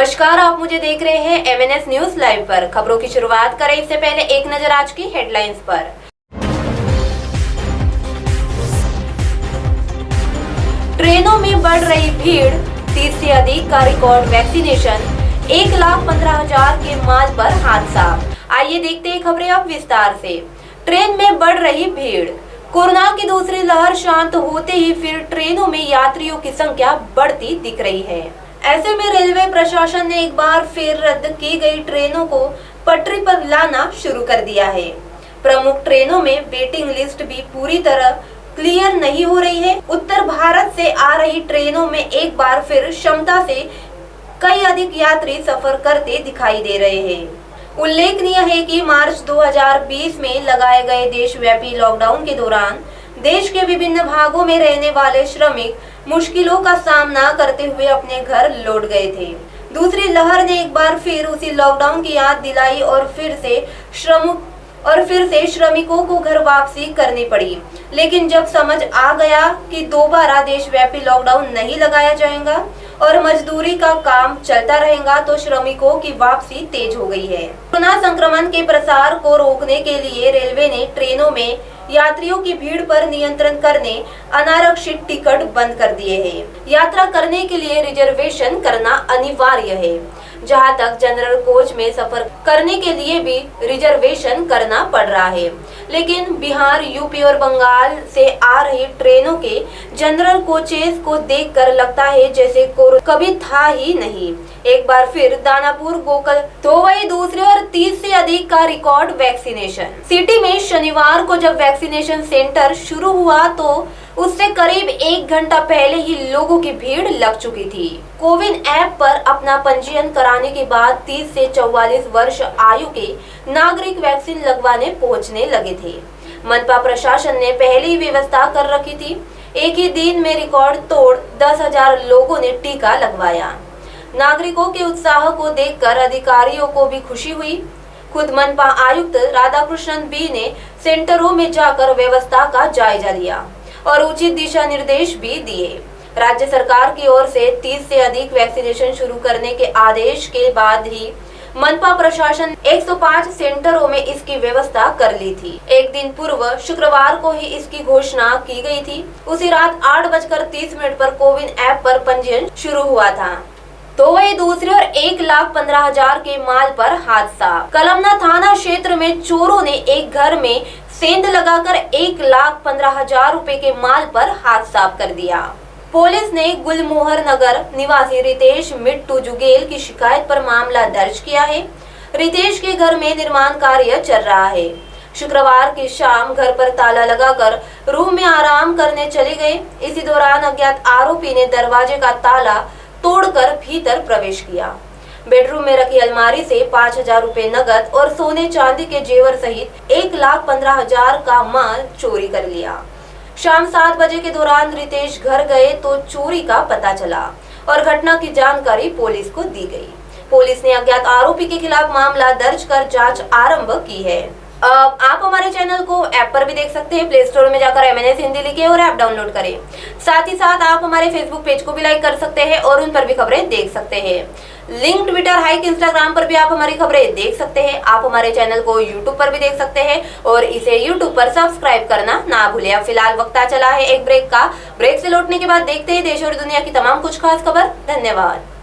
नमस्कार, आप मुझे देख रहे हैं MNS न्यूज लाइव पर। खबरों की शुरुआत करें इससे पहले एक नजर आज की हेडलाइंस पर। ट्रेनों में बढ़ रही भीड़, 30 से अधिक का रिकॉर्ड वैक्सीनेशन, 1,15,000 के माल पर हादसा। आइए देखते हैं खबरें अब विस्तार से। ट्रेन में बढ़ रही भीड़। कोरोना की दूसरी लहर शांत होते ही फिर ट्रेनों में यात्रियों की संख्या बढ़ती दिख रही है। ऐसे में रेलवे प्रशासन ने एक बार फिर रद्द की गई ट्रेनों को पटरी पर लाना शुरू कर दिया है। प्रमुख ट्रेनों में वेटिंग लिस्ट भी पूरी तरह क्लियर नहीं हो रही है। उत्तर भारत से आ रही ट्रेनों में एक बार फिर क्षमता से कई अधिक यात्री सफर करते दिखाई दे रहे हैं। उल्लेखनीय है कि मार्च 2020 में लगाए गए देशव्यापी लॉकडाउन के दौरान देश के विभिन्न भागों में रहने वाले श्रमिक मुश्किलों का सामना करते हुए अपने घर लौट गए थे। दूसरी लहर ने एक बार फिर उसी लॉकडाउन की याद दिलाई और फिर से श्रमिकों को घर वापसी करनी पड़ी। लेकिन जब समझ आ गया कि दोबारा देशव्यापी लॉकडाउन नहीं लगाया जाएगा और मजदूरी का काम चलता रहेगा, तो श्रमिकों की वापसी तेज हो गई है। कोरोना संक्रमण के प्रसार को रोकने के लिए रेलवे ने ट्रेनों में यात्रियों की भीड़ पर नियंत्रण करने अनारक्षित टिकट बंद कर दिए हैं। यात्रा करने के लिए रिजर्वेशन करना अनिवार्य है। जहां तक जनरल कोच में सफर करने के लिए भी रिजर्वेशन करना पड़ रहा है। लेकिन बिहार, यूपी और बंगाल से आ रही ट्रेनों के जनरल कोचेस को देखकर लगता है जैसे कोरोना कभी था ही नहीं। एक बार फिर दानापुर, गोकल, तो वही दूसरे और 30 से अधिक का रिकॉर्ड वैक्सीनेशन। सिटी में शनिवार को जब वैक्सीनेशन सेंटर शुरू हुआ तो उससे करीब 1 घंटा पहले ही लोगों की भीड़ लग चुकी थी। कोविन ऐप पर अपना पंजीयन कराने के बाद 30 से 44 वर्ष आयु के नागरिक वैक्सीन लगवाने पहुंचने लगे थे। मनपा प्रशासन ने पहले ही व्यवस्था कर रखी थी। एक ही दिन में रिकॉर्ड तोड़ 10,000 लोगों ने टीका लगवाया। नागरिकों के उत्साह को देखकर अधिकारियों को भी खुशी हुई। खुद मनपा आयुक्त राधाकृष्णन बी ने सेंटरों में जाकर व्यवस्था का जायजा लिया और उचित दिशा निर्देश भी दिए। राज्य सरकार की ओर से 30 से अधिक वैक्सीनेशन शुरू करने के आदेश के बाद ही मनपा प्रशासन 105 सेंटरों में इसकी व्यवस्था कर ली थी। एक दिन पूर्व शुक्रवार को ही इसकी घोषणा की गई थी। उसी रात 8:30 पर कोविन ऐप पर पंजीयन शुरू हुआ था। तो वही दूसरे और 1,15,000 के माल पर हादसा। कलमना थाना क्षेत्र में चोरों ने एक घर में सेंध लगाकर 1,15,000 रुपए के माल पर हाथ साफ कर दिया। पुलिस ने गुलमोहर नगर निवासी रितेश मिट्टू जुगेल की शिकायत पर मामला दर्ज किया है। रितेश के घर में निर्माण कार्य चल रहा है। शुक्रवार की शाम घर पर ताला लगाकर रूम में आराम करने चले गए। इसी दौरान अज्ञात आरोपी ने दरवाजे का ताला तोड़कर भीतर प्रवेश किया। बेडरूम में रखी अलमारी से 5,000 रुपए नगद और सोने चांदी के जेवर सहित 1,15,000 का माल चोरी कर लिया। शाम 7 बजे के दौरान रितेश घर गए तो चोरी का पता चला और घटना की जानकारी पुलिस को दी गई। पुलिस ने अज्ञात आरोपी के खिलाफ मामला दर्ज कर जांच आरंभ की है। आप हमारे चैनल को ऐप पर भी देख सकते हैं। प्ले स्टोर में जाकर MNS हिंदी लिखे और ऐप डाउनलोड करें। साथ ही साथ आप हमारे फेसबुक पेज को भी लाइक कर सकते हैं और उन पर भी खबरें देख सकते हैं। लिंक ट्विटर, हाइक, इंस्टाग्राम पर भी आप हमारी खबरें देख सकते हैं। आप हमारे चैनल को यूट्यूब पर भी देख सकते हैं और इसे यूट्यूब पर सब्सक्राइब करना ना भूलें। अब फिलहाल वक्त चला है एक ब्रेक का। ब्रेक से लौटने के बाद देखते हैं देश और दुनिया की तमाम कुछ खास खबर। धन्यवाद।